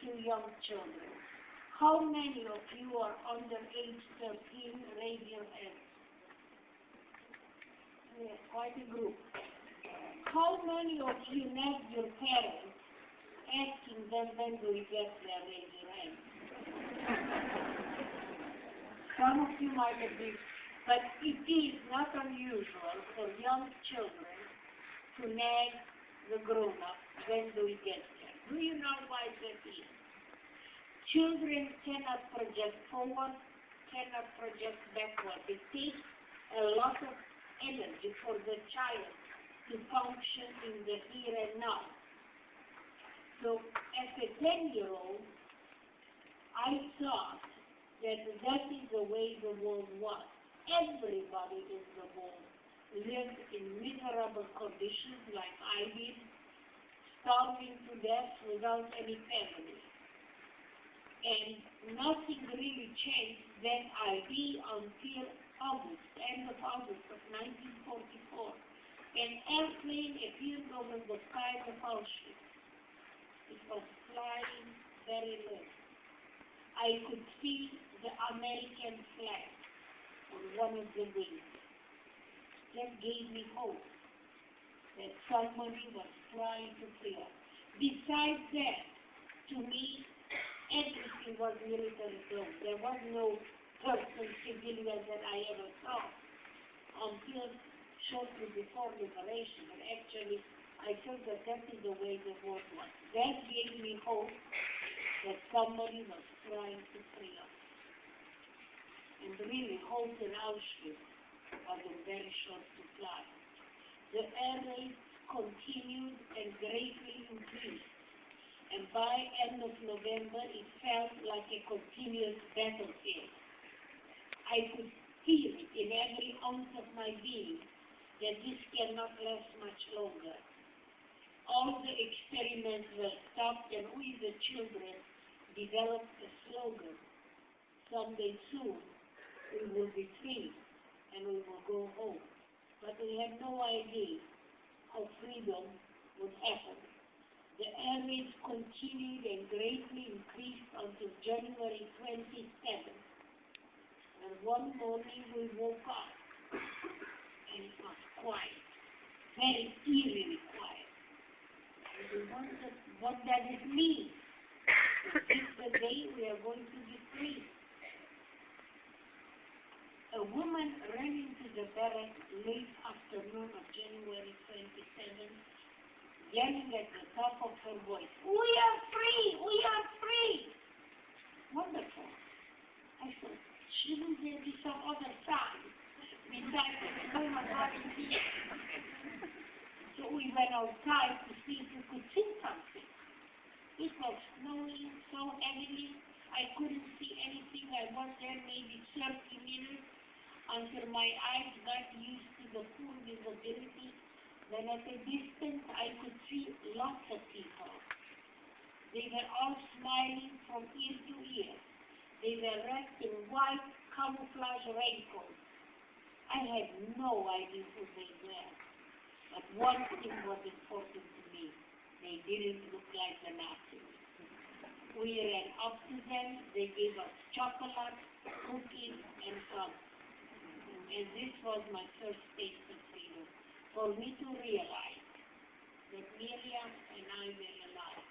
to young children. How many of you are under age 13? Raise your hand. Yes, quite a group. How many of you nagged your parents asking them when do we get there? Raise your hand. Some of you might have been, but it is not unusual for young children to nag the grown-up when do we get there. Do you know why that is? Children cannot project forward, cannot project backward. It takes a lot of energy for the child to function in the here and now. So as a 10-year-old, I thought that is the way the world was. Everybody in the world lived in miserable conditions like I did, starving to death without any family. And nothing really changed then ID until August, end of August of 1944. An airplane appeared over the sky of Auschwitz. It was flying very low. I could see the American flag on one of the wings. That gave me hope that somebody was trying to free us. Besides that, to me, everything was military zone. There was no person, civilian that I ever saw until shortly before liberation. But actually, I thought that is the way the world was. That gave me hope that somebody was trying to free us. And really, hope in Auschwitz was in very short supply. The air raids continued and greatly increased. And by end of November, it felt like a continuous battlefield. I could feel it in every ounce of my being that this cannot last much longer. All the experiments were stopped, and we, the children, developed a slogan. Someday soon, we will be free, and we will go home. But we had no idea how freedom would happen. The air raids continued and greatly increased until January 27th. And one morning we woke up, and it was quiet, very eerily quiet. And we wondered, what does it mean? Is this the day we are going to be free? A woman ran into the barracks late afternoon of January 27th, yelling at the top of her voice, "We are free! We are free!" Wonderful. I thought, shouldn't there be some other sign besides the smell of volunteers? So we went outside to see if we could see something. It was snowing so heavily, I couldn't see anything. I was there maybe 30 minutes until my eyes got used to the poor visibility. Then at a distance, I could see lots of people. They were all smiling from ear to ear. They were dressed in white camouflage raincoats. I had no idea who they were. But one thing was important to me. They didn't look like the Nazis. We ran up to them. They gave us chocolate, cookies, and fun. And this was my first taste of freedom. For me to realize that Miriam and I were alive,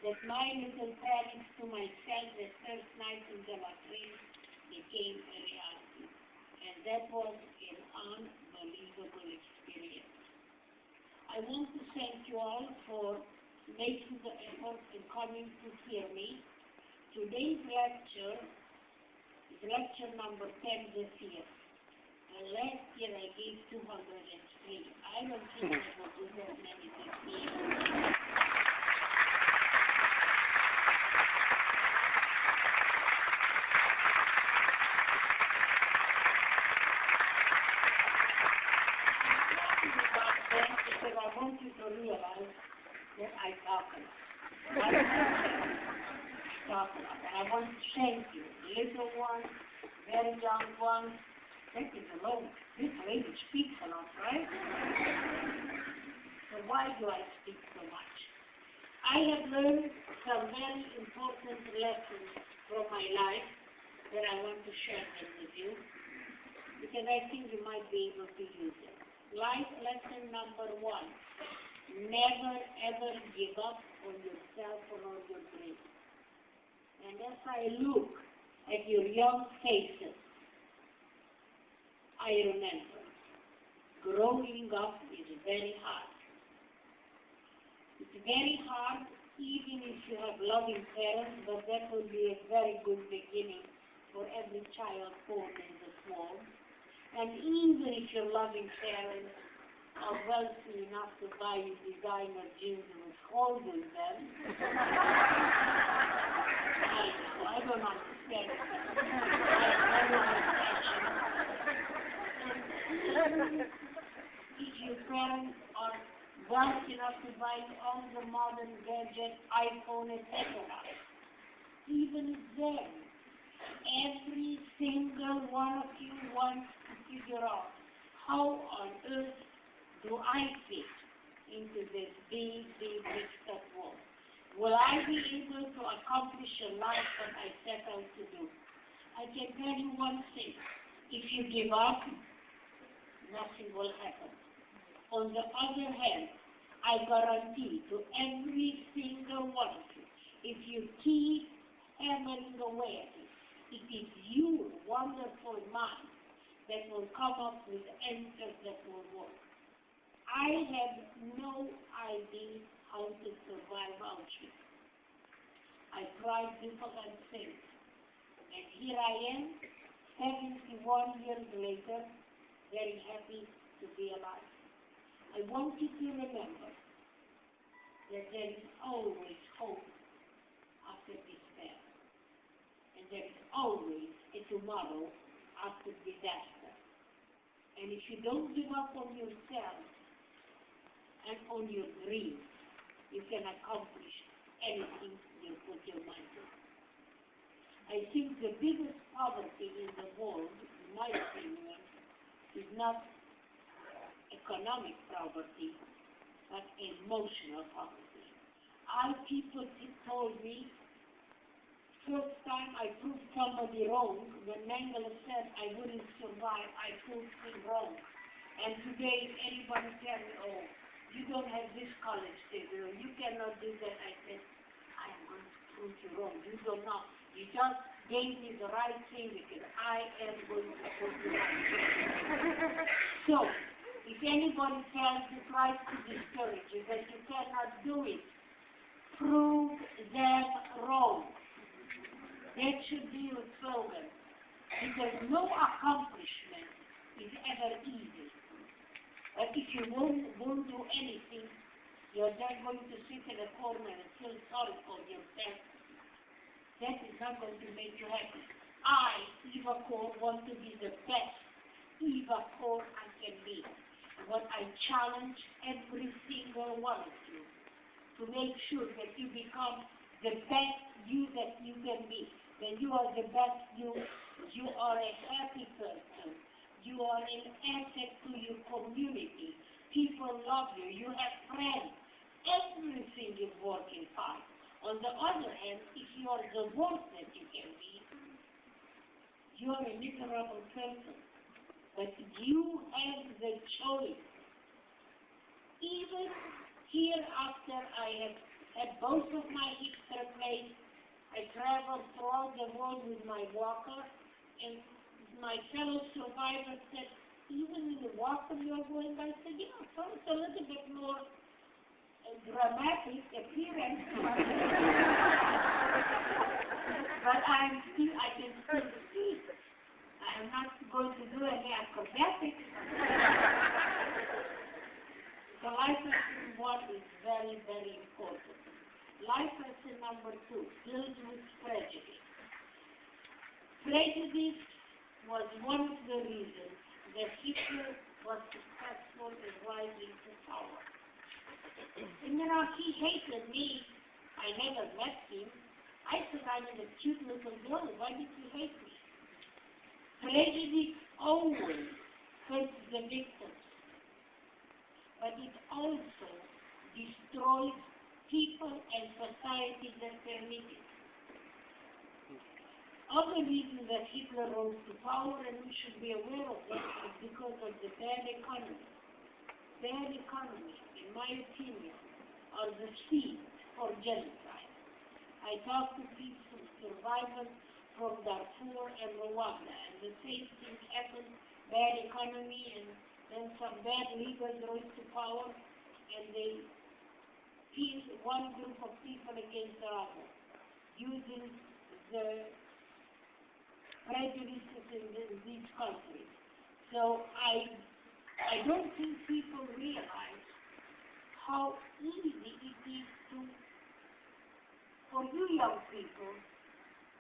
that my little promise to myself that first night in the latrine became a reality. And that was an unbelievable experience. I want to thank you all for making the effort and coming to hear me. Today's lecture is lecture number 10 this year. Last year I gave 203. I don't think I will do that many this year. Because I want you to realize that I talk a lot. And I want to thank you, little ones, very young ones. That is alone. This lady speaks a lot, right? So why do I speak so much? I have learned some very important lessons from my life that I want to share them with you, because I think you might be able to use it. Life lesson number 1, never ever give up on yourself or on your dreams. And as I look at your young faces, I remember growing up is very hard. It's very hard even if you have loving parents, but that will be a very good beginning for every child born in this world. And even if your loving parents are wealthy enough to buy you designer jeans with holes in them, I don't understand it. I don't understand. If your parents are wealthy enough to buy all the modern gadgets, iPhone, etc., even then, every single one of you wants to figure out how on earth do I fit into this big, mixed up world. Will I be able to accomplish a life that I set out to do? I can tell you one thing. If you give up, nothing will happen. On the other hand, I guarantee to every single one of you, if you keep hammering away at it, it is your wonderful mind that will come up with answers that will work. I had no idea how to survive Auschwitz. I tried different things. And here I am, 71 years later, very happy to be alive. I want you to remember that there is always hope after despair. And there is always a tomorrow after disaster. And if you don't give up on yourself and on your dreams, you can accomplish anything you put your mind to. I think the biggest poverty in the world, in my opinion, is not economic poverty, but emotional poverty. People told me, first time I proved somebody wrong, when Mengele said I wouldn't survive, I proved him wrong. And today, anybody tell me, oh, you don't have this college degree, you cannot do that, I said, I am going to prove you wrong. You don't know. You just gave me the right thing because I am going to prove you wrong. So, if anybody tries to discourage you that you cannot do it, prove them wrong. That should be your slogan. Because no accomplishment is ever easy. But if you won't do anything, you're just going to sit in a corner and feel sorry for yourself. That is not going to make you happy. I, Eva Kor, want to be the best Eva Kor I can be. What I challenge every single one of you to make sure that you become the best you that you can be. That you are the best you. You are a happy person. You are an asset to your community. People love you. You have friends. Everything is working fine. On the other hand, if you are the worst that you can be, you are a miserable person. But you have the choice. Even here after I have had both of my hips replaced, I traveled throughout the world with my walker, and my fellow survivors said, even in the walker you're going, I said, yeah, so it's a little bit more dramatic appearance. But I can still see. I am not going to do any acrobatics. So life lesson 1 is very, very important. Life lesson number 2 deals with prejudice. Prejudice was one of the reasons that Hitler was successful in rising to power. And he hated me. I never met him. I thought I was a cute little girl. Why did he hate me? Prejudice always hurts the victims, but it also destroys people and society that permit it. Other reason that Hitler rose to power, and we should be aware of that, is because of the bad economy. Bad economy, in my opinion, are the seed for genocide. I talked to people, survivors from Darfur and Rwanda, and the same thing happened, bad economy, and then some bad leaders rose to power, and they piece one group of people against the other, using the prejudices in these countries. So I don't think people realize how easy it is for you young people.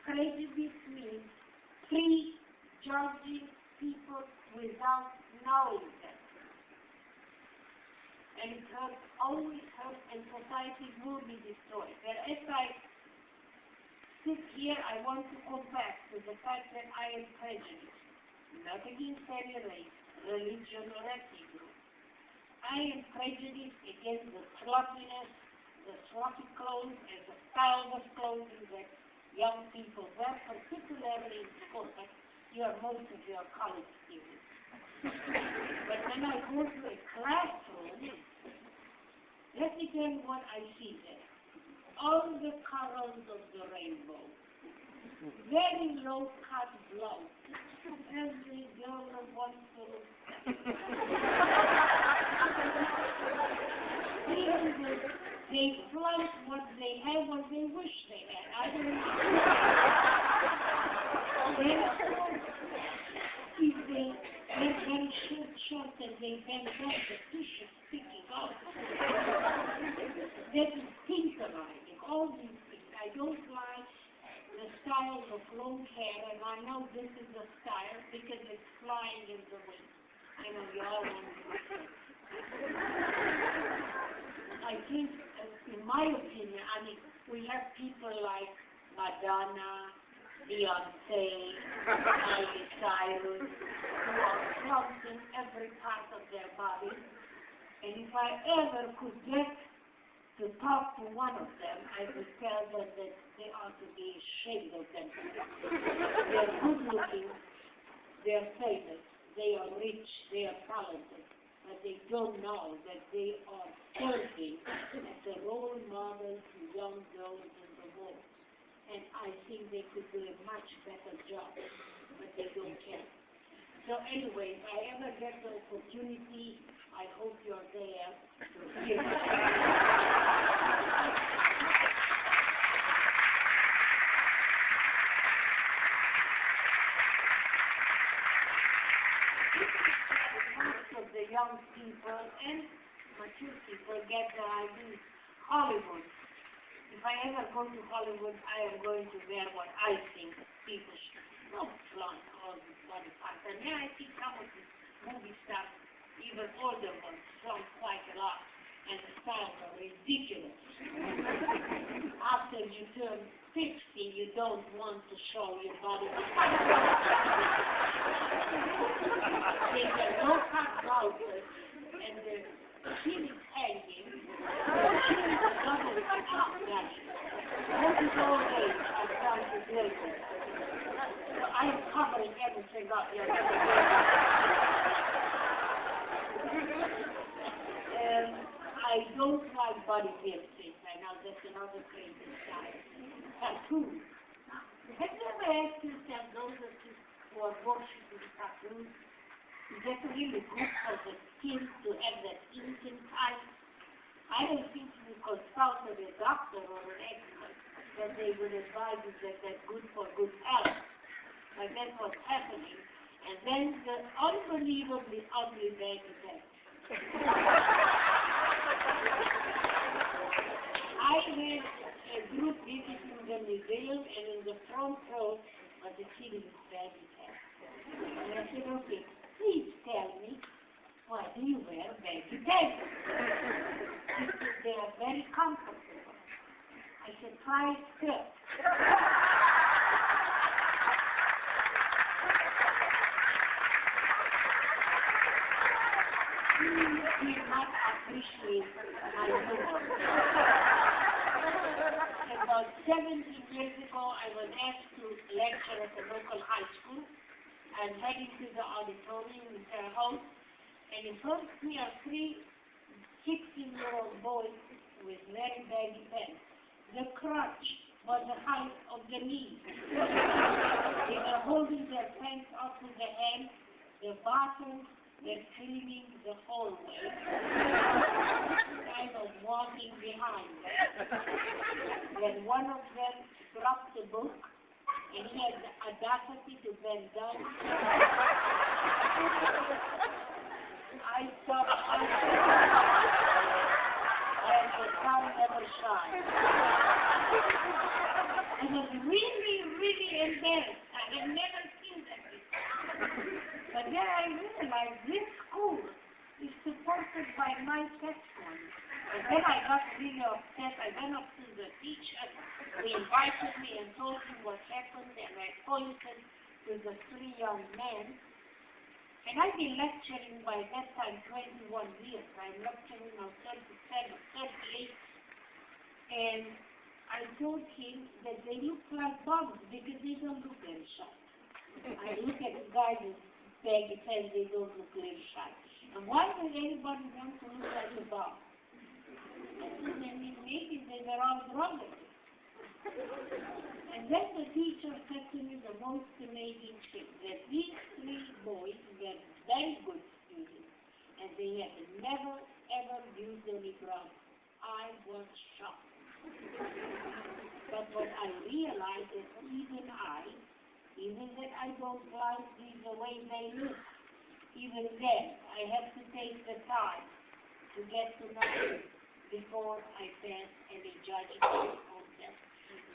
Prejudice means prejudging people without knowing them. And it hurts, always hurts, and society will be destroyed. And as I sit here, I want to come back to the fact that I am prejudiced, not against any race, religion, or ethnic group. I am prejudiced against the sluttiness, the sloppy clothes, and the style of clothing that young people wear, particularly in school. Most of your college students. But when I go to a classroom, let me tell you what I see there. All the colors of the rainbow. Very low-cut blouse. Every girl wants to look. Even they flaunt what they have, what they wish they had. I don't know. If they wear very short shorts and they bend back, the t-shirt sticking out. That is tinkerizing, all these things. I don't like the style of long hair, and I know this is a style because it's flying in the wind. I know you all want to do it. I think, in my opinion, I mean, we have people like Madonna, Beyonce, Miley Cyrus, who are flaunting every part of their body. And if I ever could get to talk to one of them, I would tell them that they ought to be ashamed of themselves. They're good looking, they're famous, they are rich, they are talented, but they don't know that they are serving as a role model to young girls in the world. And I think they could do a much better job, but they don't care. So anyway, if I ever get the opportunity, I hope you're there to hear it. Most of the young people and mature people get the idea. Hollywood. If I ever go to Hollywood, I am going to wear what I think people should not flaunt all these body parts. And yeah, I think some of these movie stars, even older ones, flaunt quite a lot. And the styles are ridiculous. After you turn 50, you don't want to show your body. They have no cut trousers, and the skin is hanging. The chin is double up there. What is all this? I'm trying to blame it. So I am covering everything up here. I don't like body piercing. I know that's another crazy style. Tattoos. Have you ever asked yourself, those of you who are worshiping tattoos, is that really good for the skin to have that ink inside? I don't think you consulted a doctor or an expert that they would advise you that that's good for good health. But that's what's happening. And then the unbelievably ugly bag is that. I had a group visiting the museum, and in the front row was a kid with baggy hair. And I said, okay, please tell me, why do you wear baggy pants? He said, they are very comfortable. I said, try skirt. He's not appreciate my humor. About 17 years ago, I was asked to lecture at a local high school. I'm heading to the auditorium with her host, and in front of me are three 16-year-old boys with very baggy pants. The crotch was the height of the knee. They were holding their pants up with their hands. The bottoms were cleaning the hallway. I was walking behind them. Then one of them dropped the book, and he had the audacity to bend down. I stopped answering, and the sun never shines. I was really, really embarrassed. I had never seen that before. But then I realized this school is supported by my testimony. And then I got really upset. I went up to the teacher who invited me and told him what happened, and I pointed to the three young men. And I've been lecturing by that time 21 years. I'm lecturing now 37, 38. And I told him that they look like bombs because they don't look very sharp. I look at the guys with baggy pants, they don't look very sharp. And why would anybody want to look like a bomb? Maybe they were all brothers. And then the teacher said to me the most amazing thing, that these three boys were very good students, and they had never, ever used any drugs. I was shocked. But what I realized is even that I don't like the way they look, even then I have to take the time to get to know them before I pass any judgment on them.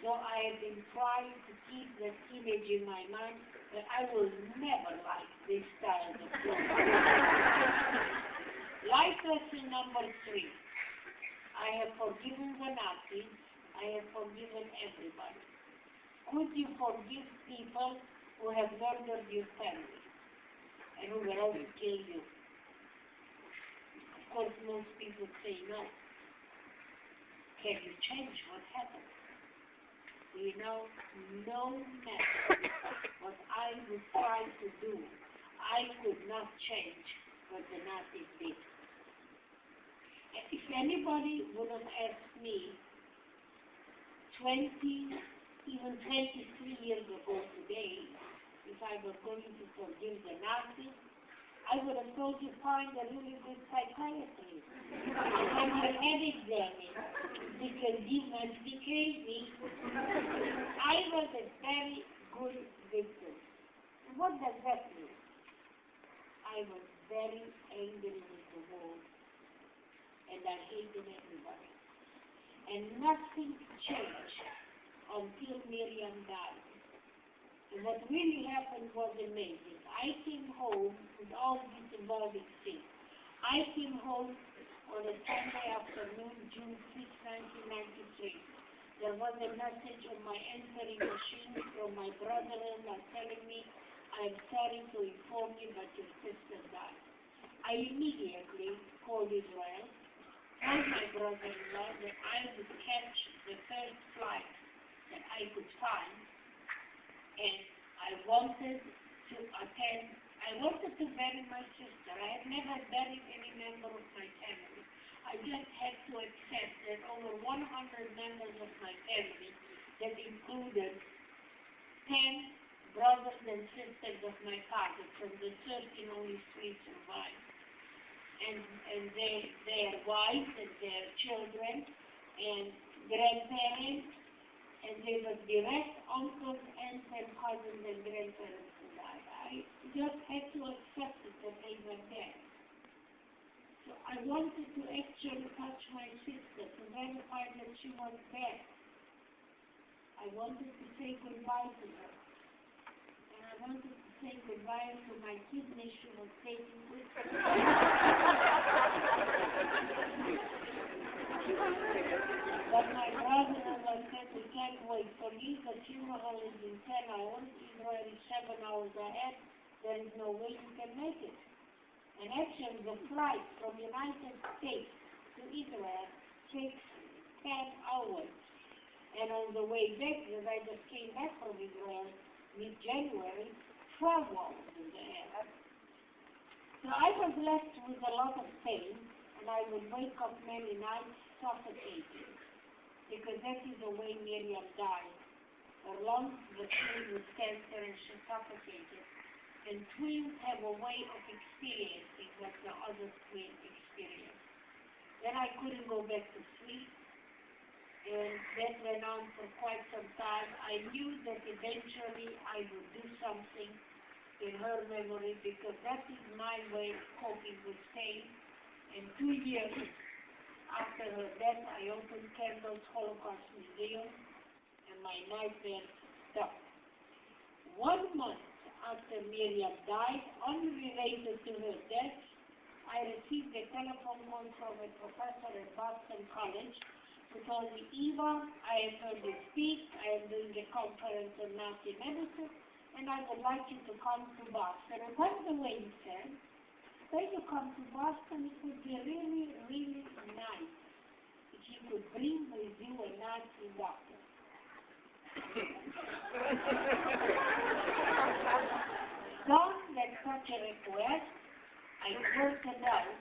So I have been trying to keep that image in my mind that I will never like this style of clothing. Life lesson number 3. I have forgiven the Nazis. I have forgiven everybody. Could you forgive people who have murdered your family and who were out to kill you? Of course, most people say no. Can you change what happened? You know, no matter what I would try to do, I could not change what the Nazis did. If anybody would have asked me 20, even 23 years ago today, if I was going to forgive the Nazis, I would have told you find a really good psychiatrist. And your head examined, because you must be crazy. I was a very good victim. What does that mean? I was very angry with the world, and I hated everybody. And nothing changed until Miriam died. And what really happened was amazing. I came home with all these symbolic things. I came home on a Sunday afternoon, June 6, 1993. There was a message on my answering machine from my brother-in-law telling me, "I'm sorry to inform you that your sister died." I immediately called Israel, told my brother-in-law that I would catch the first flight that I could find, and I wanted to attend. I wanted to bury my sister. I had never buried any member of my family. I just had to accept that over 100 members of my family, that included 10 brothers and sisters of my father, from the 13 only 3 survived. And their wives and their children and grandparents, and they were direct uncles, aunts, and cousins and grandparents who died. I just had to accept it that they were dead. So I wanted to actually touch my sister to verify that she was dead. I wanted to say goodbye to her. And I wanted to say goodbye to my kidney she was taking with her. But my brother-in-law said, "We can't wait for you. The funeral is in 10 hours. Israel is 7 hours ahead. There is no way you can make it." And actually, the flight from United States to Israel takes 10 hours. And on the way back, because I just came back from Israel mid-January, 12 hours in the air. So I was left with a lot of pain, and I would wake up many nights suffocating, because that is the way Miriam died. Her lungs were filled with cancer and she suffocated. And twins have a way of experiencing what the other twin experienced. Then I couldn't go back to sleep, and that went on for quite some time. I knew that eventually I would do something in her memory, because that is my way of coping with pain. And 2 years after her death, I opened Candle's Holocaust Museum, and my nightmare stopped. 1 month after Miriam died, unrelated to her death, I received a telephone call from a professor at Boston College who told me, Eva, I have heard you speak, I am doing a conference on Nazi medicine, and I would like you to come to Boston. And by the way, he said, when you come to Boston, it would be really, really nice if you could bring with you a Nazi doctor. Done that such a request, I worked it out.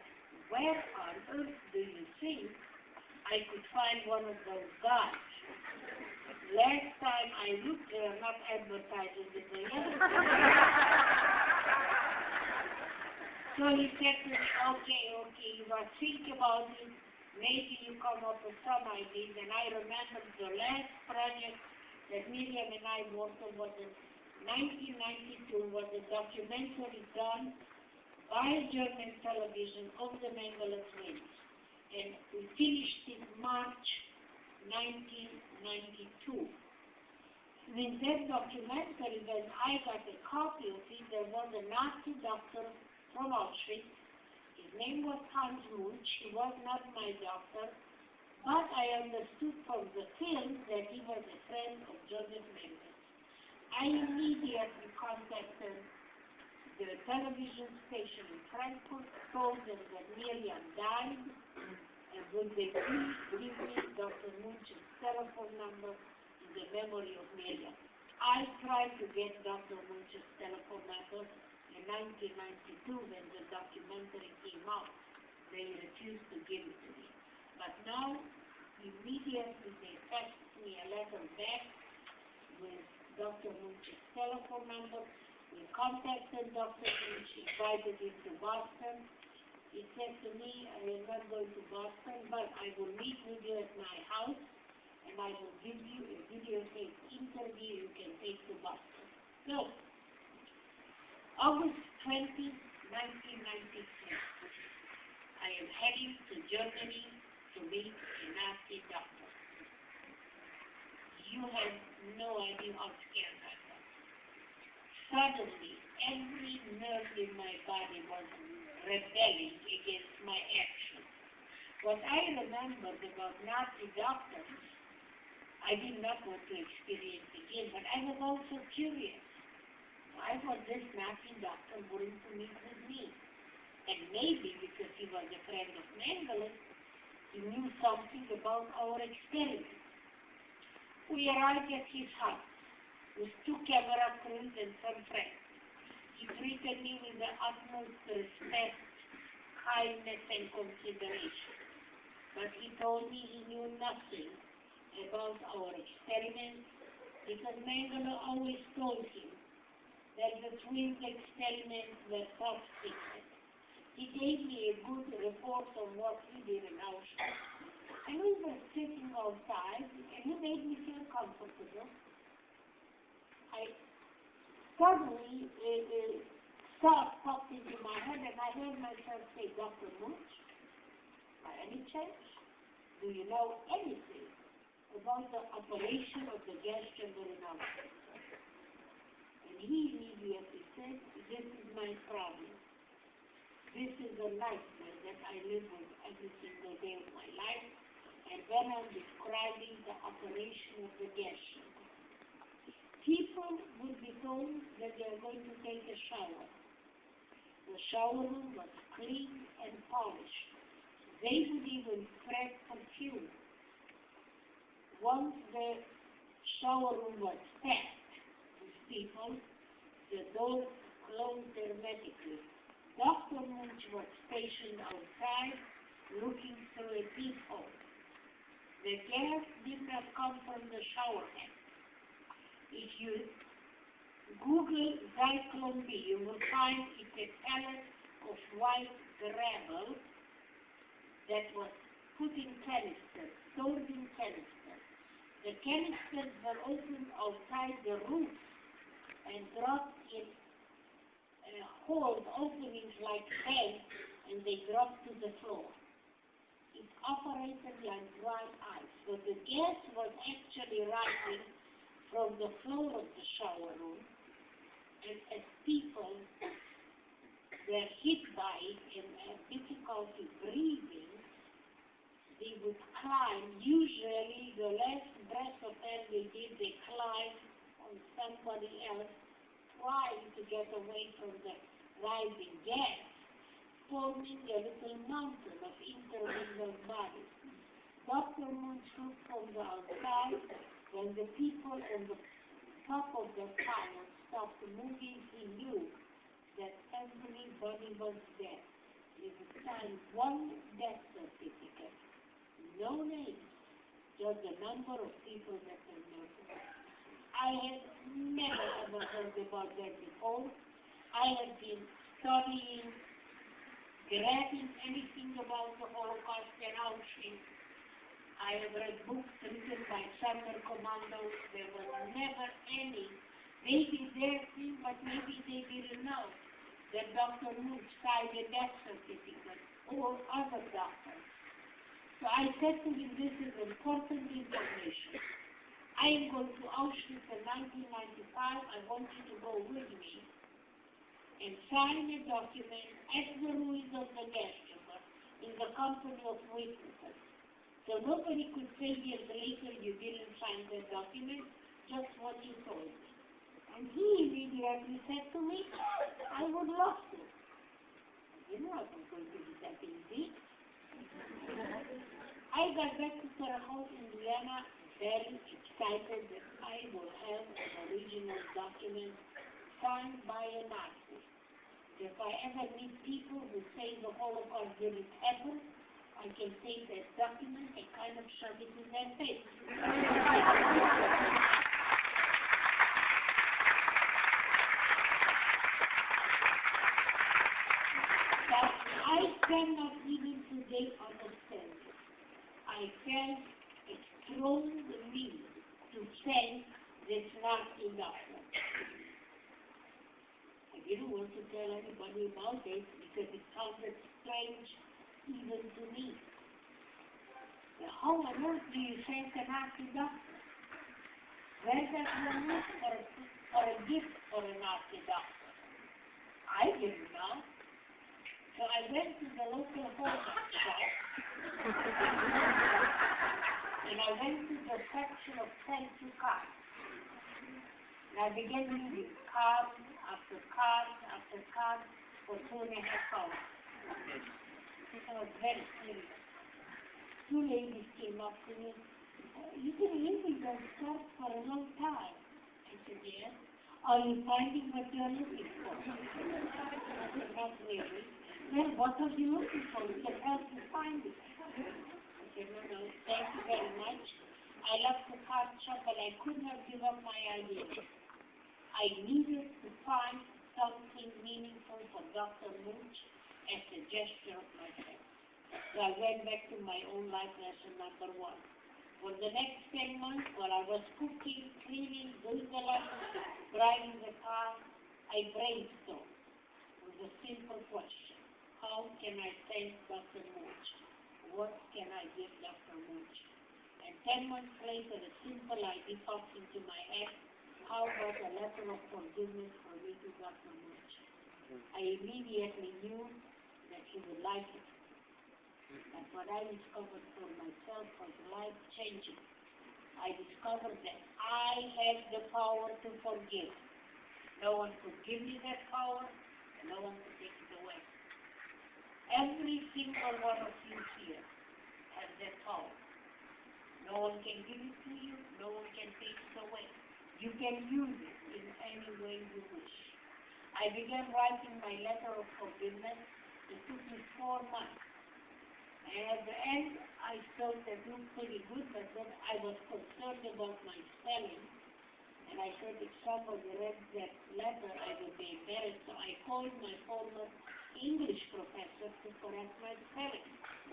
Where on earth do you think I could find one of those guys? Last time I looked, they are not advertising it yet. So he said to me, okay, you must think about it. Maybe you come up with some ideas. And I remembered the last project that Miriam and I worked on was in 1992, was a documentary done by German television of the Mengele twins. And we finished in March 1992. In that documentary, when I got a copy of it, there was a Nazi doctor from Auschwitz. His name was Hans Munch. He was not my doctor, but I understood from the film that he was a friend of Joseph Mengele. I immediately contacted the television station in Frankfurt, told them that Miriam died, and would they please give me Dr. Munch's telephone number in the memory of Miriam. I tried to get Dr. Munch's telephone number in 1992 when the documentary came out. They refused to give it to me. But now, immediately they faxed me a letter back with Dr. Munch's telephone number. We contacted Dr. Munch, invited him to Boston. He said to me, I am not going to Boston, but I will meet with you at my house, and I will give you a videotape interview you can take to Boston. So, August 20, 1993, I am heading to Germany to meet a Nazi doctor. You have no idea how scared I was. Suddenly, every nerve in my body was rebelling against my actions. What I remembered about Nazi doctors, I did not want to experience again, but I was also curious. Why was this Nazi doctor going to meet with me? And maybe because he was a friend of Mengele, he knew something about our experiment. We arrived at his house with 2 camera crews and some friends. He treated me with the utmost respect, kindness, and consideration. But he told me he knew nothing about our experiments, because Mengele always told him that the twins' experiments were top secret. He gave me a good report on what he did in Auschwitz. And we were sitting outside, and he made me feel comfortable. I suddenly, thought popped into my head, and I heard myself say, Dr. Munch, by any chance, do you know anything about the operation of the gas chamber in Auschwitz? And he immediately said, this is my problem. This is a nightmare that I live with every single day of my life. And then I'm describing the operation of the gas chamber. People would be told that they are going to take a shower. The shower room was clean and polished. They would even spread perfume. Once the shower room was packed with people, the doors closed hermetically. Dr. Munch was stationed outside, looking through a peephole. The gas did not come from the shower head. If you Google Zyklon B, you will find it's a pellet of white gravel that was put in canisters, stored in canisters. The canisters were opened outside the roof and dropped in holes, openings like vents, and they dropped to the floor. It operated like dry ice. So the gas was actually rising from the floor of the shower room, and as people were hit by it and had difficulty breathing, they would climb. Usually the last breath of air they did, they climbed on somebody else, trying to get away from the rising gas, forming a little mountain of intermingled bodies. Dr. Munch looked from the outside. When the people on the top of the fire stopped moving, he knew that everybody was dead. He would sign one death certificate. No names, just the number of people that were murdered. I had never ever heard about that before. I had been studying, grabbing anything about the Holocaust and Auschwitz. I have read books written by summer commandos. There was never any. Maybe their thing, but maybe they didn't know that Dr. Munch signed a death certificate or other doctors. So I said to him, this is important information. I am going to Auschwitz in 1995. I want you to go with me and sign a document at the ruins of the gas chamber in the company of witnesses. So nobody could say years later you didn't sign that document, just what you told me. And he immediately said to me, I would love to. You know, I was going to be that easy. I got back to Terre Haute, Indiana, very excited that I will have an original document signed by a Nazi. If I ever meet people who say the Holocaust didn't happen, I can take that document and kind of shove it in their face. But I cannot even today understand it. I felt a strong need to thank this Nazi doctor. I didn't want to tell anybody about it because it sounded strange even to me. How on earth do you thank a Nazi doctor? Where does one look for a gift for a Nazi doctor? I didn't know. So I went to the local Holocaust shop and I went to the section of thank you cards. And I began reading card after card after card for 2.5 hours. I was very serious. 2 ladies came up to me. You've been reading those cards for a long time. I said, yes. Are you finding what you're looking for? I said, not really. Well, what are you looking for? We can help you find it. I said, no, thank you very much. I left the card shop, but I could not give up my idea. I needed to find something meaningful for Dr. Munch as a gesture of my faith. So I went back to my own life lesson number 1. For the next 10 months, while I was cooking, cleaning, doing the lessons, driving the car, I brainstormed with a simple question. How can I thank Dr. Munch? What can I give Dr. Munch? And 10 months later, a simple idea popped into my head. How about a letter of forgiveness for me to Dr. Munch? I immediately knew that he would like it. And what I discovered for myself was life-changing. I discovered that I had the power to forgive. No one could give me that power, and no one could take it away. Every single one of you here has that power. No one can give it to you. No one can take it away. You can use it in any way you wish. I began writing my letter of forgiveness. It took me 4 months. And at the end, I thought that looked pretty good, but then I was concerned about my spelling. And I thought if somebody read that letter, I would be embarrassed. So I called my former English professor to correct my spelling.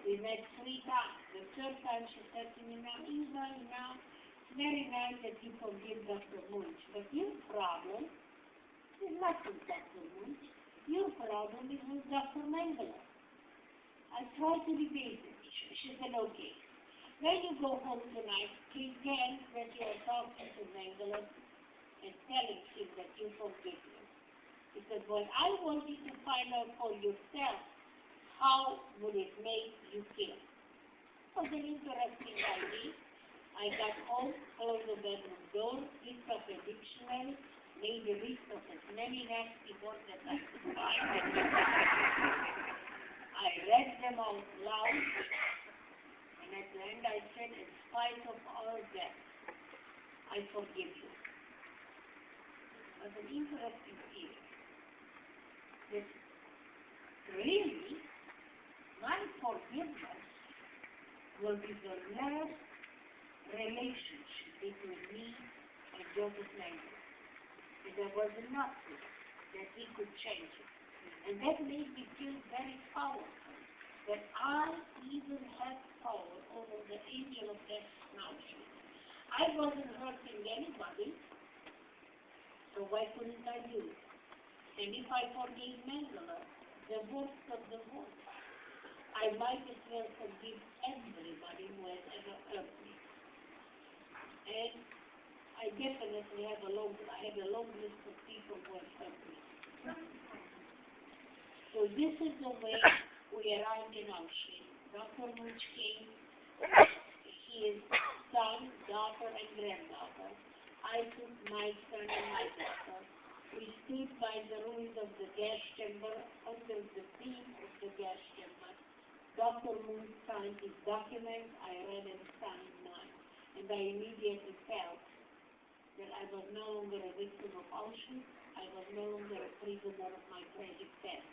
We met 3 times. The 3rd time she said to me, now, Eva, it's very nice that you forgive Dr. Munch, but your problem is not with Dr. Munch. Your problem is with Dr. Mengele. I tried to debate it. She said, okay. When you go home tonight, pretend that you are talking to Mengele and telling him that you forgive him. Because what I want you to find out for yourself, how would it make you feel? It was an interesting idea. I got home, closed the bedroom door, picked up a dictionary, made a list of as many nasty words that I could find. I read them out loud, and at the end I said, in spite of all that, I forgive you. It was an interesting feeling. That really, my forgiveness will be the last relationship between me and Joseph Mengele. And there was enough to it that he could change it. And that made me feel very powerful, that I even had power over the angel of death now. I wasn't hurting anybody, so why couldn't I do it? And if I forgave Mengele, the worst of the worst, I might as well forgive everybody who has ever hurt me. And I definitely have a long list of people who have hurt me. So this is the way we arrived in Auschwitz. Dr. Munch came, his son, daughter, and granddaughter. I took my son and my daughter. We stood by the ruins of the gas chamber under the beam of the gas chamber. Dr. Munch signed his document. I read and signed mine. And I immediately felt that I was no longer a victim of Auschwitz. I was no longer a prisoner of my tragic past.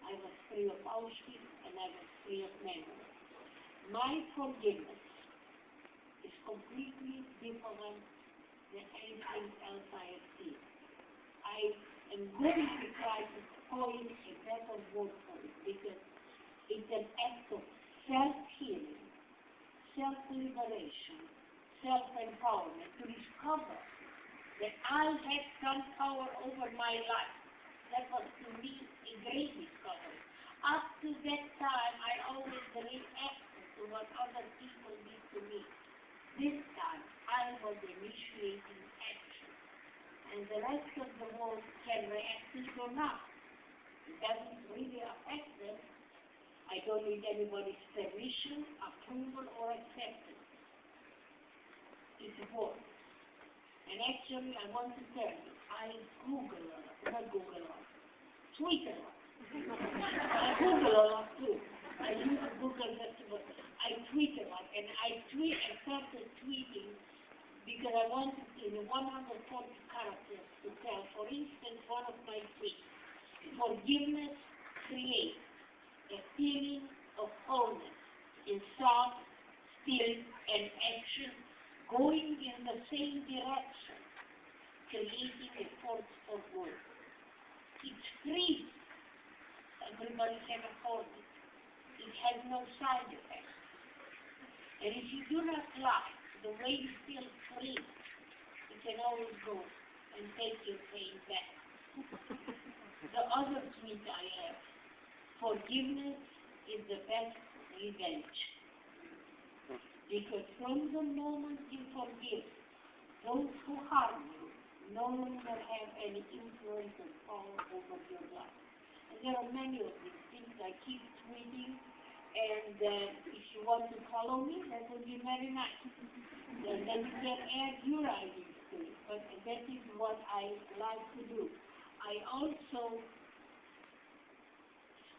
I was free of Auschwitz and I was free of Mengele. My forgiveness is completely different than anything else I have seen. I am going to try to coin a better word for it because it's an act of self-healing, self-liberation, self-empowerment to discover that I had some power over my life. That was to me a great discovery. Up to that time, I always reacted to what other people did to me. This time, I was initiating action. And the rest of the world can react to it or not. It doesn't really affect them. I don't need anybody's permission, approval, or acceptance. It works. And actually, I want to tell you, I tweet a lot. I Google a lot too. I use Google Festival. I tweet a lot, and I started tweeting because I wanted in 140 characters to tell, for instance, one of my tweets, forgiveness creates a feeling of wholeness in thought, spirit, and action going in the same direction, creating a force for good. It's free. Everybody can afford it. It has no side effects. And if you do not like the way you feel free, you can always go and take your pain back. The other tweet I have, forgiveness is the best revenge. Because from the moment you forgive, those who harm you no longer have any influence and power over your life. And there are many of these things. I keep tweeting, and if you want to follow me, that would be very nice. And then you can add your ideas to it. But that is what I like to do. I also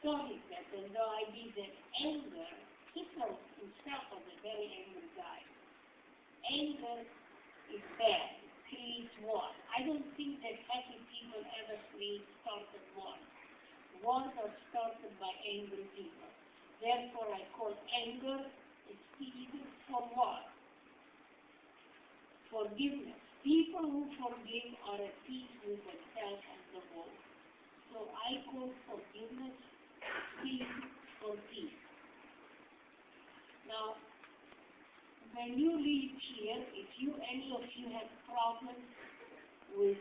studied that, and though I did that anger, Hitler himself was a very angry guy. Anger is bad, creates war. I don't think that happy people ever started war. Wars are started by angry people. Therefore, I call anger a seed for war. Forgiveness. People who forgive are at peace with themselves and the world. So I call forgiveness seed for peace. Now, when you leave here, if any of you have problems with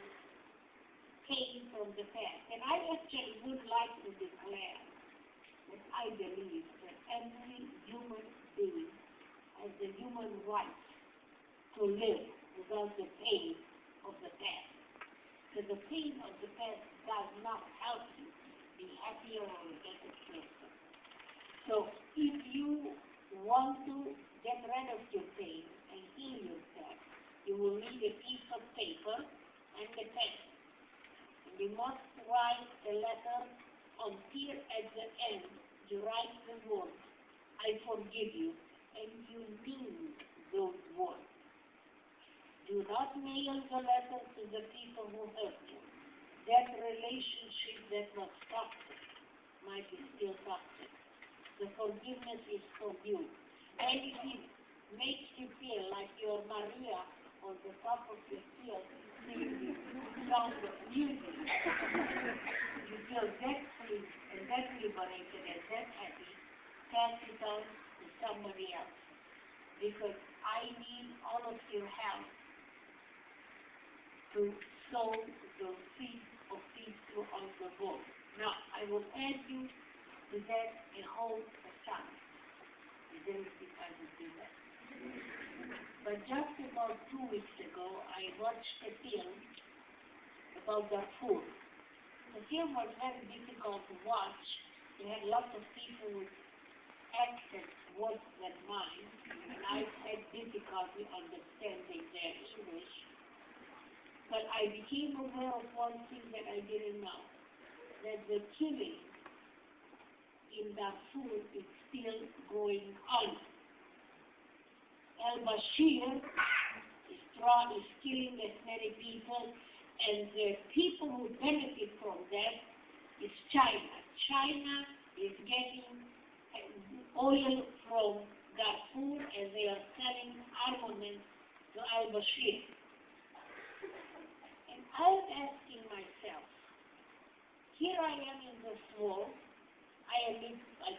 pain from the past, and I actually would like to declare that I believe that every human being has the human right to live without the pain of the past. Because the pain of the past does not help you be happier or a better person. So if you want to get rid of your pain and heal yourself, you will need a piece of paper and a pen. And you must write a letter until at the end you write the words, I forgive you, and you mean those words. Do not mail the letter to the people who hurt you. That relationship that was toxic might be still toxic. The forgiveness is for you. And if it makes you feel like you're Maria on the top of your hill singing songs of music, you feel that free and that liberated and that happy, pass it on to somebody else. Because I need all of your help to sow those seeds of peace throughout the world. Now, I will add you to that a whole assignment. Because I would do that. But just about 2 weeks ago, I watched a film about Darfur. The film was very difficult to watch. It had lots of people with accents worse than mine, and I had difficulty understanding their English. But I became aware of one thing that I didn't know, that the killing in Darfur is still going on. Al-Bashir is killing as many people, and the people who benefit from that is China. China is getting oil from Darfur, and they are selling armaments to Al-Bashir. And I'm asking myself, here I am in this war, I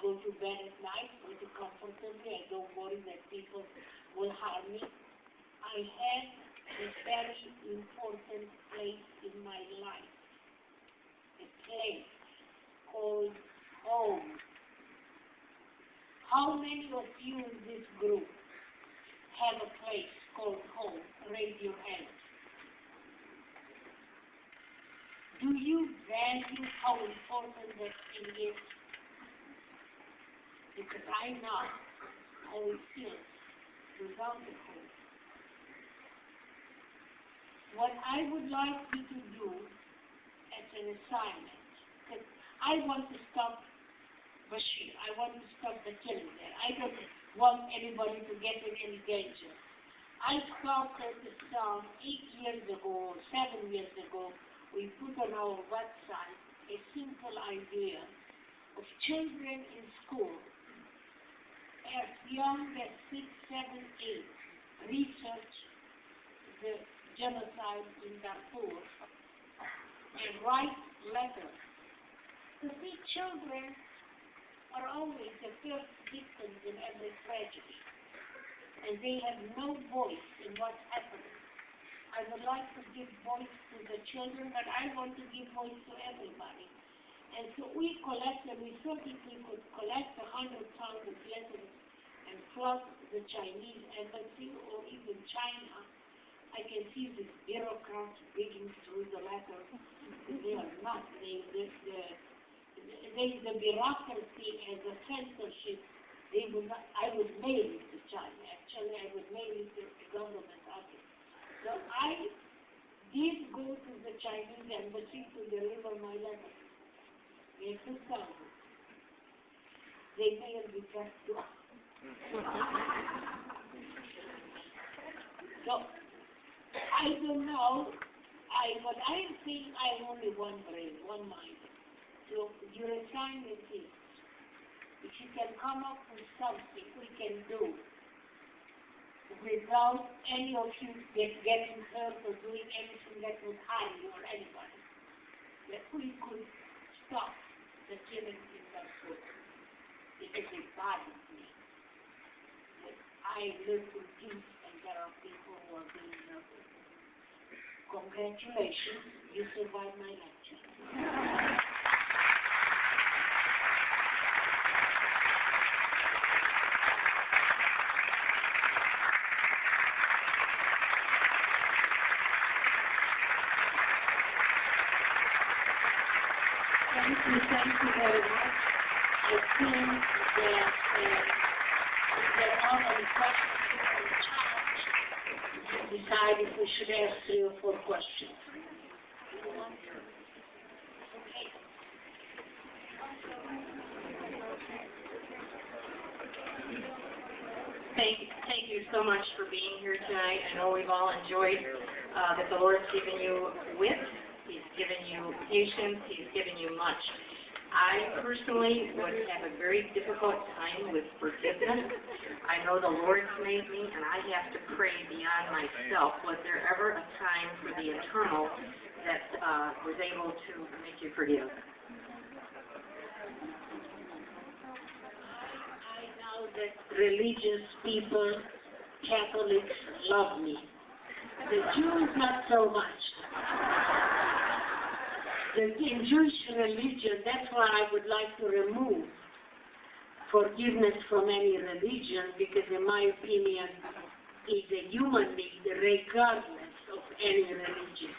go to bed at night, pretty comfortably, I don't worry that people will harm me. I have a very important place in my life, a place called home. How many of you in this group have a place called home? Raise your hand. Do you value how important that thing is? Because I know how it feels without a home. What I would like you to do as an assignment, because I want to stop Bashir, I want to stop the killing there. I don't want anybody to get in any danger. I started some 8 years ago, 7 years ago, we put on our website a simple idea of children in school as young as 6, 7, 8 research the genocide in Darfur and write letters. To see, children are always the first victims in every tragedy, and they have no voice in what's happening. I would like to give voice to the children, but I want to give voice to everybody. And so we collect, and we thought if we could collect 100,000 letters and plus the Chinese embassy or even China, I can see these bureaucrats digging through the letters. They are not. The bureaucracy and the censorship, I would mail it to China. Actually, I would mail it to the government office. So I did go to the Chinese embassy to deliver my letter. They took out. they may be just too. So, I don't know, but I am saying I have only one brain, one mind. So, your assignment is, if you can come up with something we can do without any of you getting hurt or doing anything that would harm you or anybody, that we could stop the killing in that book. Because it bothers me. That I live in peace and there are people who are being murdered. Congratulations, you survived my lecture. Thank you very much. I think that if there are any questions from the challenge, decide if we should ask 3 or 4 questions. Thank you so much for being here tonight. I know we've all enjoyed that the Lord's given you wit. He's given you patience. He's given you much. I personally would have a very difficult time with forgiveness. I know the Lord's made me, and I have to pray beyond myself. Was there ever a time for the eternal that was able to make you forgive? I know that religious people, Catholics, love me. The Jews, not so much. In Jewish religion, that's why I would like to remove forgiveness from any religion, because in my opinion, it's a human need regardless of any religion.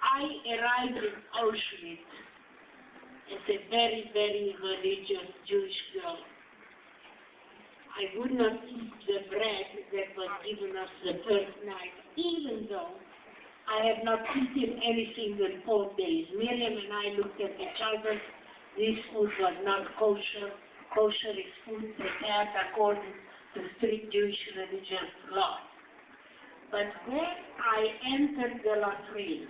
I arrived in Auschwitz as a very, very religious Jewish girl. I would not eat the bread that was given us the first night, even though I have not eaten anything in 4 days. Miriam and I looked at each other. This food was not kosher. Kosher is food prepared according to strict Jewish religious law. But when I entered the latrine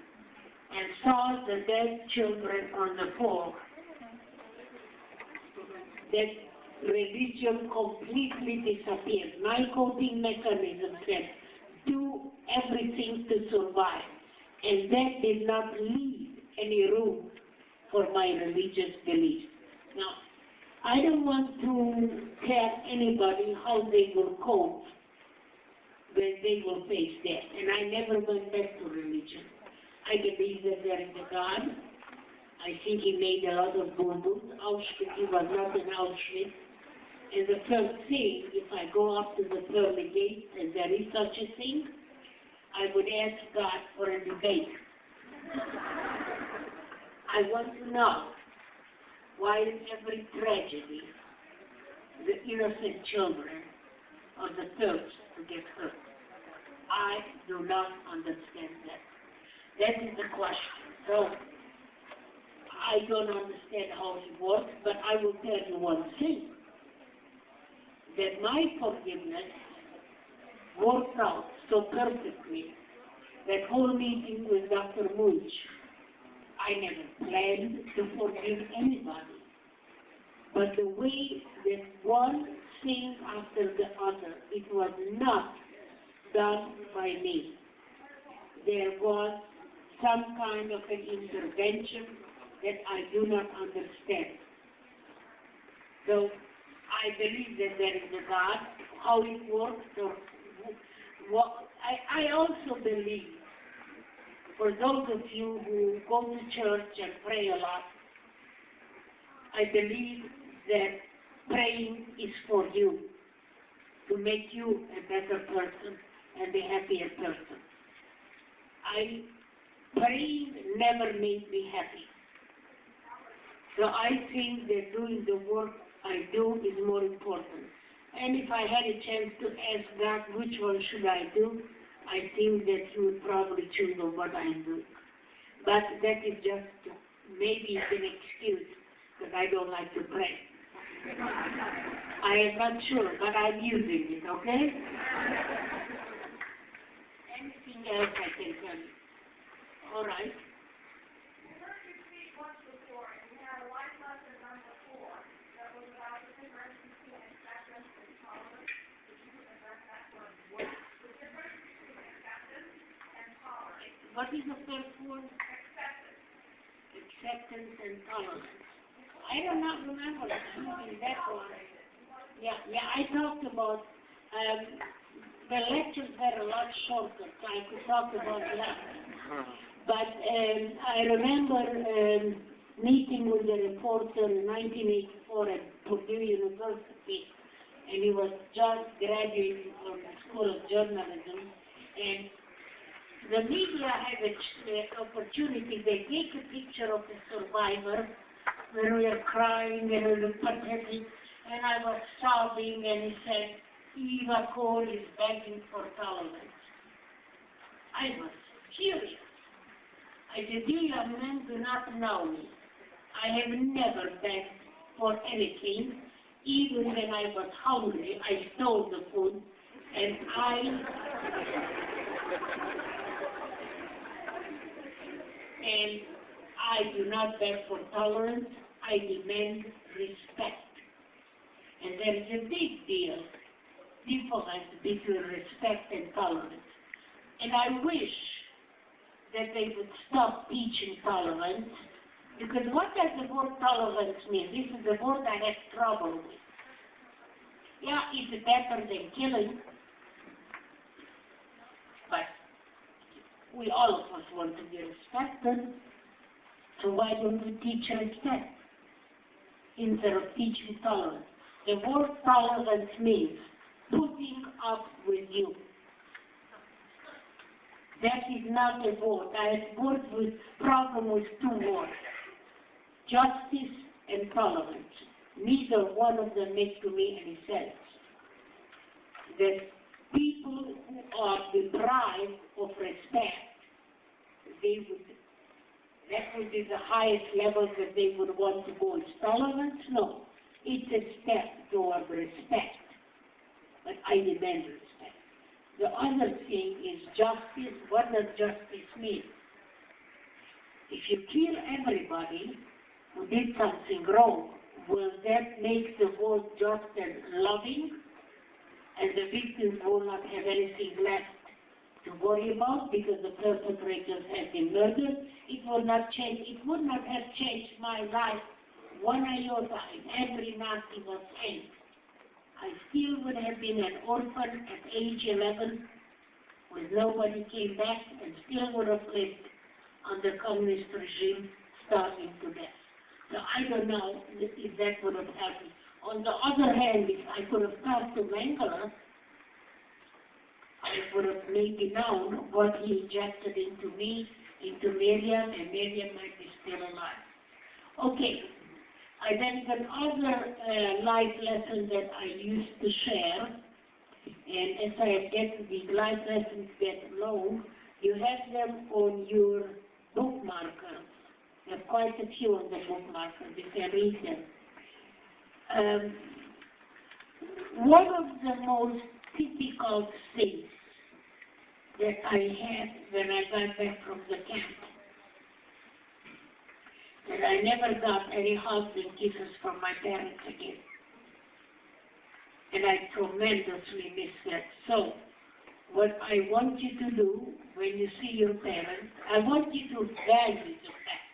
and saw the dead children on the floor, that religion completely disappeared. My coping mechanism said, do everything to survive. And that did not leave any room for my religious beliefs. Now, I don't want to tell anybody how they will cope when they will face death. And I never went back to religion. I believe that there is a God. I think he made a lot of boo-boos. Auschwitz, he was not in Auschwitz. And the first thing, if I go up to the pearly gate, and there is such a thing, I would ask God for a debate. I want to know why in every tragedy, the innocent children are the first to get hurt. I do not understand that. That is the question. So, I don't understand how it works, but I will tell you one thing. That my forgiveness worked out so perfectly. That whole meeting with Dr. Munch, I never planned to forgive anybody. But the way that one thing after the other, it was not done by me. There was some kind of an intervention that I do not understand. So, I believe that there is a God, how it works, or what. I also believe, for those of you who go to church and pray a lot, I believe that praying is for you, to make you a better person and a happier person. Praying never made me happy. So I think that doing the work I do is more important. And if I had a chance to ask God which one should I do, I think that He would probably choose on what I'm doing. But that is just maybe an excuse that I don't like to pray. I am not sure, but I'm using it, okay? Anything else I can tell you? All right. What is the first one? Acceptance and tolerance. I do not remember using that one. Yeah, I talked about, the lectures were a lot shorter, so I could talk about that. But I remember meeting with a reporter in 1984 at Purdue University, and he was just graduating from the School of Journalism, and the media had the opportunity, they take a picture of the survivor when we are crying and we were pathetic, and I was sobbing, and he said, Eva Kor is begging for tolerance. I was furious. I said, you young men do not know me. I have never begged for anything. Even when I was hungry, I stole the food, and I do not beg for tolerance, I demand respect. And there is a big difference between respect and tolerance. And I wish that they would stop teaching tolerance, because what does the word tolerance mean? This is the word I have trouble with. Yeah, it's better than killing, but all of us want to be respected. So why don't we teach respect instead of teaching tolerance? The word tolerance means putting up with you. That is not a word. I have worked with problem with two words, justice and tolerance. Neither one of them makes to me any sense. That people who are deprived of respect, that would be the highest level that they would want to go. Is tolerance? No. It's a step toward respect. But I demand respect. The other thing is justice. What does justice mean? If you kill everybody who did something wrong, will that make the world just and loving? And the victims will not have anything left to worry about because the perpetrators have been murdered? It will not change. It would not have changed my life one iota if every Nazi was hanged. I still would have been an orphan at age 11 when nobody came back, and still would have lived under communist regime, starving to death. So I don't know if that would have happened. On the other hand, if I could have talked to Mengele, I would have maybe known what he injected into me, into Miriam, and Miriam might be still alive. Okay, then another life lesson that I used to share, and as I get these life lessons get long, you have them on your bookmarkers. There are quite a few on the bookmarkers, you can read them. One of the most typical things that I had when I got back from the camp, that I never got any hugs and kisses from my parents again. And I tremendously miss that. So, what I want you to do when you see your parents, I want you to value the fact.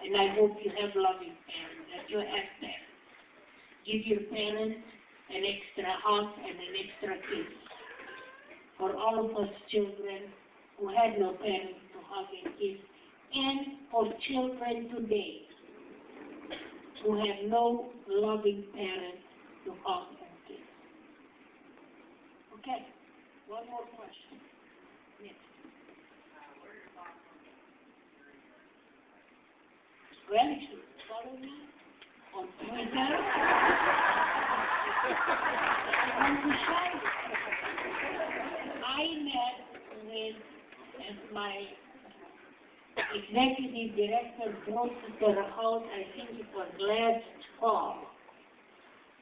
And I hope you have loving parents, that you have parents. Give your parents an extra hug and an extra kiss. For all of us children who had no parents to hug and kiss, and for children today who have no loving parents to hug and kiss. Okay, one more question. Yes. Well, you should follow me on Twitter. I met with my executive director brought to their house, I think it was last fall,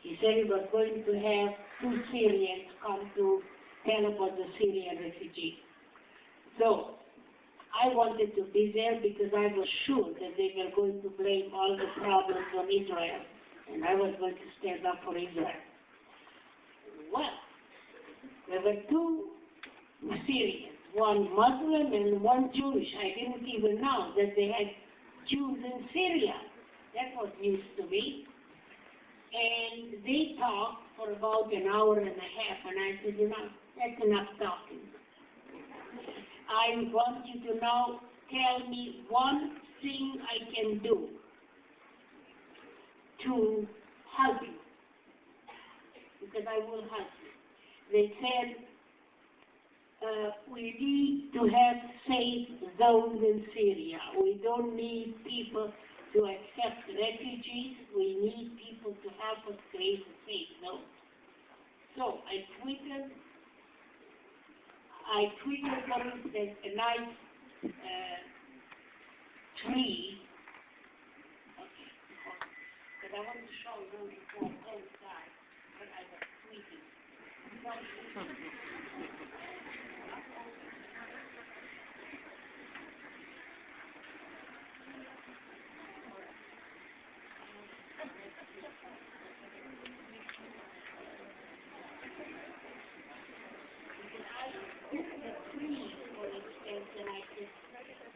He said he was going to have 2 Syrians come to tell about the Syrian refugees. So I wanted to be there because I was sure that they were going to blame all the problems on Israel, and I was going to stand up for Israel. Well, there were 2 Syrians, one Muslim and one Jewish. I didn't even know that they had Jews in Syria. That was news to me. And they talked for about an hour and a half, and I said, you know, that's enough talking. I want you to now tell me one thing I can do to help you, because I will help you. They said, we need to have safe zones in Syria. We don't need people to accept refugees. We need people to help us create a safe zone. So I tweeted, for instance, a nice tree. Okay, because I want to show you before outside, but I was tweeting.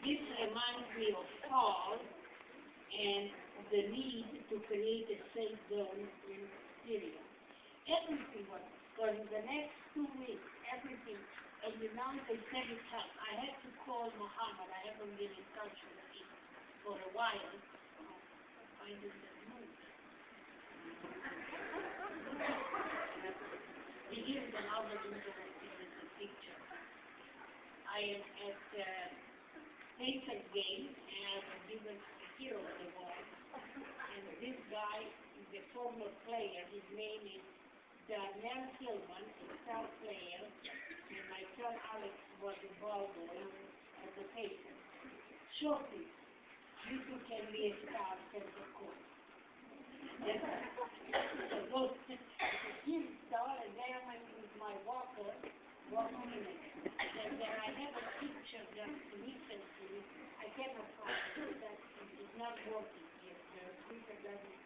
This reminds me of fall and the need to create a safe zone in Syria. Everything was, for the next 2 weeks, everything, and you know they said it up. I had to call Muhammad. I haven't been in touch with him for a while. Finding the mood. Here's another interesting picture. I am at Pacer game, and I was given a hero award. And this guy is a former player. His name is Darnell Hillman, a star player, and my son Alex was a ball boy at the Pacers. Shortly, you two can be a star for the court. So he's star, and there I with my walker walking in it. And then I have a picture just recently. I cannot find it, that it's not working yet. The Twitter doesn't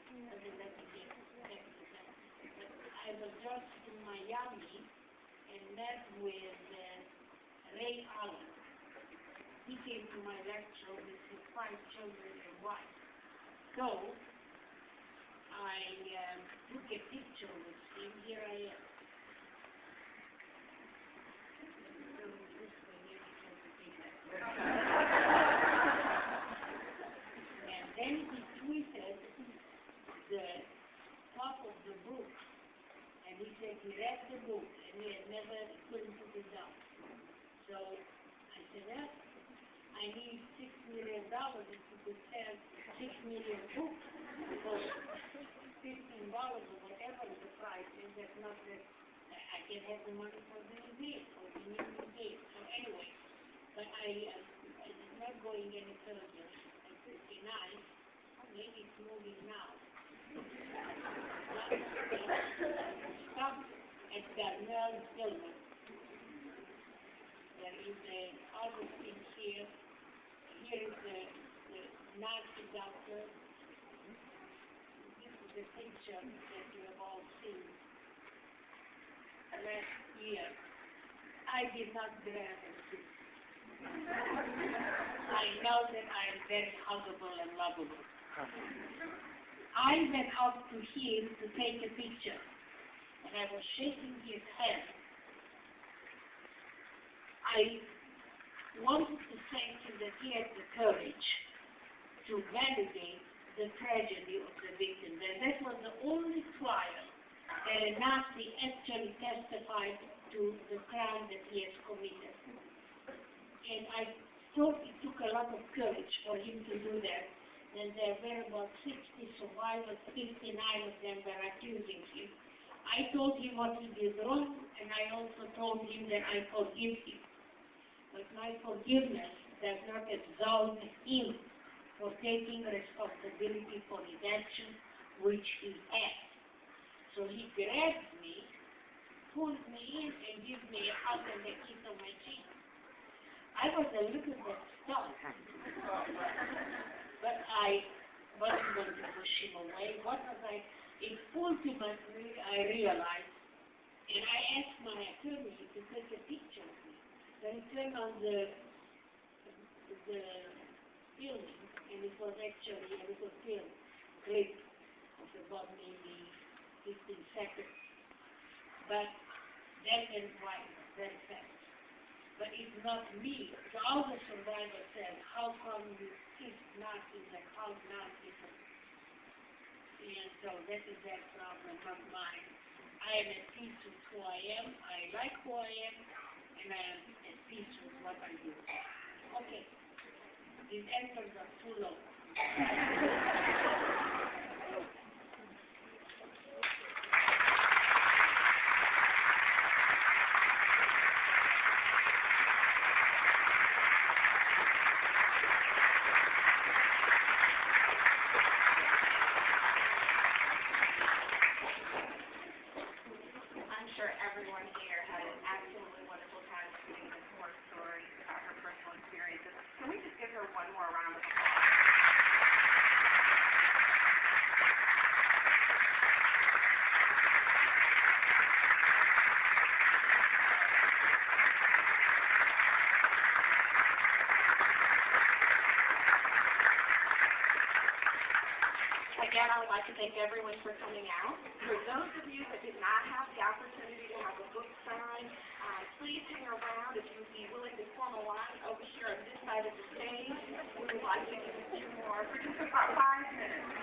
let me get back to that. But I was just in Miami and met with Ray Allen. He came to my lecture with his 5 children and wife. So I took a picture with him. Here I am. And then he tweeted the top of the book, and he said he read the book and he had never couldn't put it down. So I said, well, I need $6 million if you could sell 6 million books for $15 or whatever the price is. That's not that I can have the money for the museum or the new museum. So anyway. But it's not going any further. It's pretty nice. Maybe it's moving now. Stop at Darnell Hillman. There is other thing here. Here is the Nazi doctor. This is the picture that you have all seen last year. I did not grab it. I know that I am very huggable and lovable. I went up to him to take a picture, and I was shaking his hand. I wanted to thank him that he had the courage to validate the tragedy of the victims. And that was the only trial that a Nazi actually testified to the crime that he has committed. And I thought it took a lot of courage for him to do that. And there were about 60 survivors, 59 of them were accusing him. I told him what he did wrong, and I also told him that I forgive him. But my forgiveness does not absolve him for taking responsibility for his actions, which he has. So he grabs me, pulls me in, and gives me a hug and a kiss on my cheek. I was a little bit stunned, but I wasn't going to push him away. Ultimately, I realized, and I asked my attorney to take a picture of me. Then he turned on the filming, and it was actually a little film clip of about maybe 15 seconds. But that went viral very fast. But it's not me. So all the survivors said, how come you keep Nazis and how Nazis? And so that is their problem, not mine. I am at peace with who I am. I like who I am, and I am at peace with what I do. Okay. These answers are too long. Everyone here had an absolutely wonderful time listening to her stories about her personal experiences. Can we just give her one more round of applause? Again, I would like to thank everyone for coming out. For those of you that did not have the opportunity to have a book signed, please hang around if you would be willing to form a line over here on this side of the stage. We would like to give you more for just about 5 minutes.